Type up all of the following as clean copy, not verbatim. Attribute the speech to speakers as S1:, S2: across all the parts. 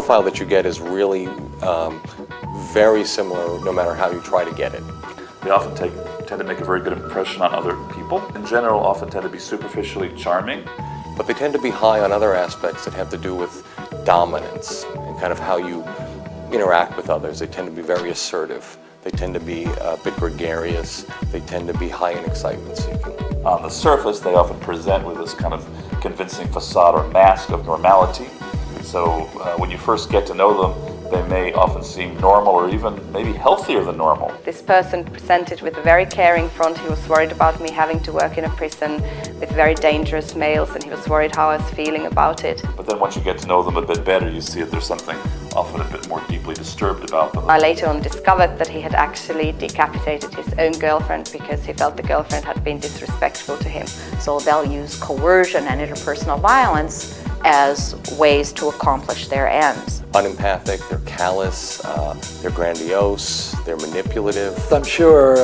S1: profile that you get is really very similar no matter how you try to get it.
S2: They often tend to make a very good impression on other people. In general, often tend to be superficially charming.
S1: But they tend to be high on other aspects that have to do with dominance and kind of how you interact with others. They tend to be very assertive. They tend to be a bit gregarious. They tend to be high in excitement seeking.
S2: On the surface, they often present with this kind of convincing facade or mask of normality. So when you first get to know them, they may often seem normal or even maybe healthier than normal.
S3: This person presented with a very caring front. He was worried about me having to work in a prison with very dangerous males, and he was worried how I was feeling about it.
S2: But then once you get to know them a bit better, you see that there's something often a bit more deeply disturbed about them.
S3: I later on discovered that he had actually decapitated his own girlfriend because he felt the girlfriend had been disrespectful to him.
S4: So they'll use coercion and interpersonal violence as ways to accomplish their ends.
S1: Unempathic, they're callous, they're grandiose, they're manipulative.
S5: I'm sure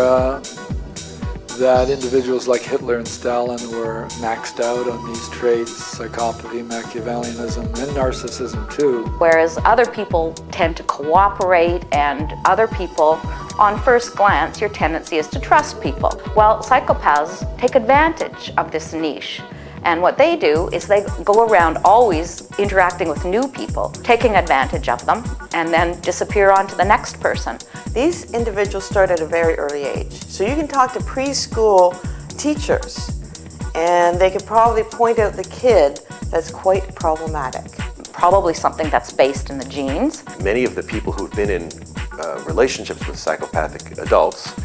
S5: that individuals like Hitler and Stalin were maxed out on these traits, psychopathy, Machiavellianism, and narcissism too.
S4: Whereas other people tend to cooperate, and other people, on first glance, your tendency is to trust people. Well, psychopaths take advantage of this niche. And what they do is they go around always interacting with new people, taking advantage of them, and then disappear on to the next person.
S6: These individuals start at a very early age. So you can talk to preschool teachers, and they could probably point out the kid that's quite problematic.
S4: Probably something that's based in the genes.
S7: Many of the people who've been in relationships with psychopathic adults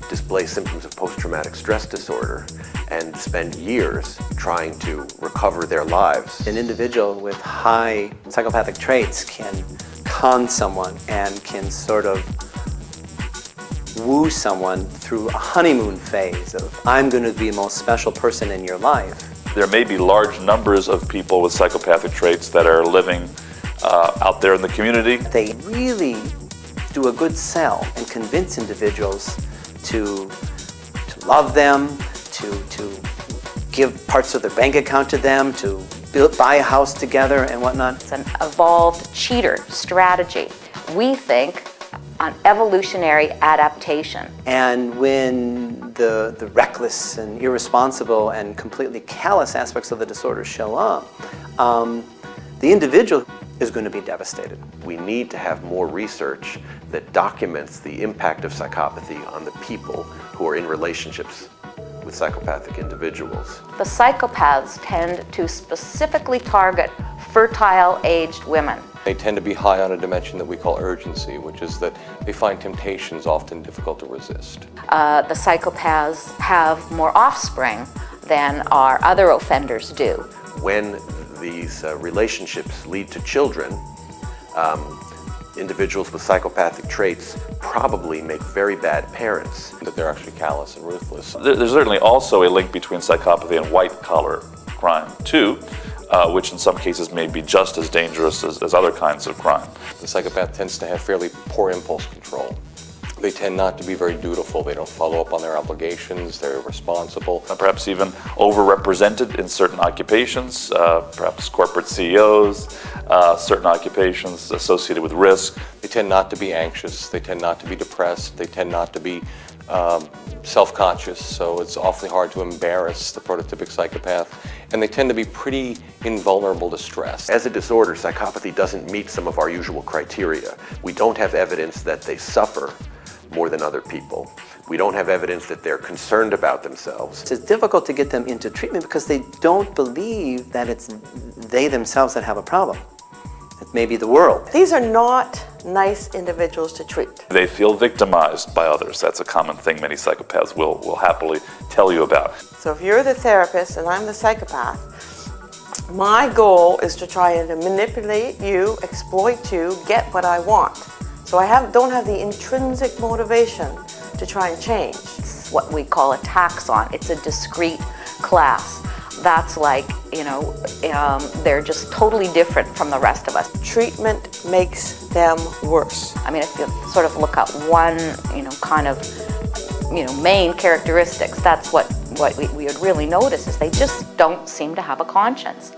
S7: display symptoms of post-traumatic stress disorder and spend years trying to recover their lives.
S8: An individual with high psychopathic traits can con someone and can sort of woo someone through a honeymoon phase of, I'm going to be the most special person in your life.
S2: There may be large numbers of people with psychopathic traits that are living out there in the community.
S8: They really do a good sell and convince individuals to love them, to give parts of their bank account to them, to buy a house together and whatnot.
S4: It's an evolved cheater strategy. We think an evolutionary adaptation.
S8: And when the reckless and irresponsible and completely callous aspects of the disorder show up, the individual is going to be devastated.
S7: We need to have more research that documents the impact of psychopathy on the people who are in relationships with psychopathic individuals.
S4: The psychopaths tend to specifically target fertile-aged women.
S1: They tend to be high on a dimension that we call urgency, which is that they find temptations often difficult to resist.
S4: The psychopaths have more offspring than our other offenders do.
S7: When these relationships lead to children, individuals with psychopathic traits probably make very bad parents.
S1: That they're actually callous and ruthless.
S2: There's certainly also a link between psychopathy and white-collar crime, too, which in some cases may be just as dangerous as other kinds of crime.
S1: The psychopath tends to have fairly poor impulse control. They tend not to be very dutiful. They don't follow up on their obligations. They're irresponsible.
S2: Perhaps even overrepresented in certain occupations, perhaps corporate CEOs, certain occupations associated with risk.
S1: They tend not to be anxious. They tend not to be depressed. They tend not to be self-conscious, so it's awfully hard to embarrass the prototypic psychopath. And they tend to be pretty invulnerable to stress.
S7: As a disorder, psychopathy doesn't meet some of our usual criteria. We don't have evidence that they suffer more than other people. We don't have evidence that they're concerned about themselves.
S8: It's difficult to get them into treatment because they don't believe that it's they themselves that have a problem. It may be the world.
S6: These are not nice individuals to treat.
S2: They feel victimized by others. That's a common thing many psychopaths will happily tell you about.
S6: So if you're the therapist and I'm the psychopath, my goal is to try and manipulate you, exploit you, get what I want. So I don't have the intrinsic motivation to try and change.
S4: It's what we call a taxon. It's a discrete class. That's like, they're just totally different from the rest of us.
S6: Treatment makes them worse.
S4: I mean, if you sort of look at one, main characteristics, that's what we would really notice is they just don't seem to have a conscience.